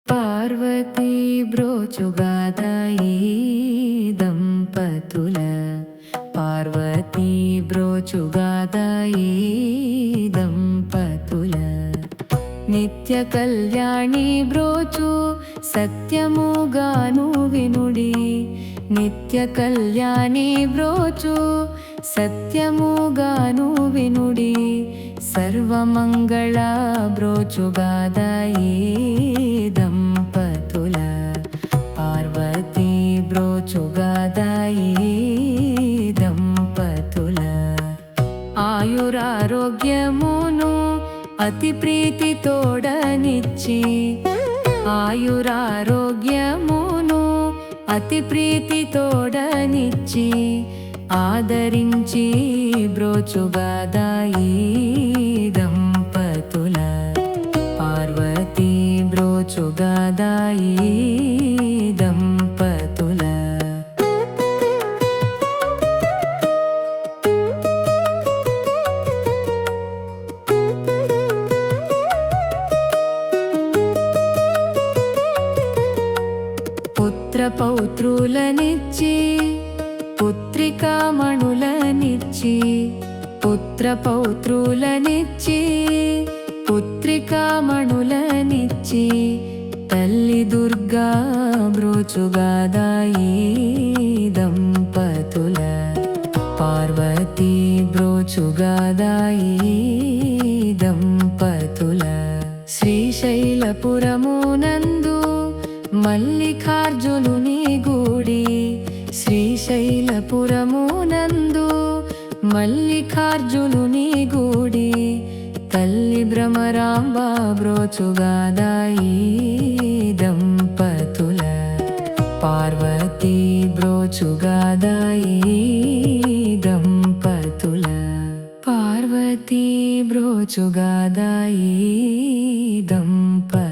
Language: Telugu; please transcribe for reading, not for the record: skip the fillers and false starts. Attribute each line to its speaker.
Speaker 1: పార్వతీ బ్రోచుగాదాయి దంపతుల పార్వతీ బ్రోచుగాదాయి దంపతుల నిత్య కళ్యాణి బ్రోచు సత్యముగాను వినుడి నిత్య కళ్యాణి బ్రోచు సత్యముగాను వినుడి సర్వమంగళ బ్రోచుగాదాయి దంపతుల పార్వతీ బ్రోచుగాదాయి దంపతుల ఆయురారోగ్యమును అతి ప్రీతితోడనిచ్చి ఆయురారోగ్యమును అతి ప్రీతితోడనిచ్చి ఆదరించి బ్రోచుగాదాయి దంపతుల పార్వతీ బ్రోచుగాదాయి దంపతుల పుత్ర పౌత్రులనిచ్చి పుత్రికామణులనిచ్చి పుత్ర పౌత్రులనిచ్చి పుత్రికామణులనిచ్చి తల్లి దుర్గా బ్రోచుగాదాయి దంపతుల పార్వతీ బ్రోచుగాదాయి దంపతుల శ్రీశైలపురమునందు మల్లికార్జునుని గూడి శ్రీశైలపురమునందు మల్లికార్జునుని గూడి తల్లి భ్రమరాంబ బ్రోచుగాదాయి దంపతుల పార్వతీ బ్రోచుగాదాయి దంపతుల పార్వతీ బ్రోచుగాదాయి దంపతుల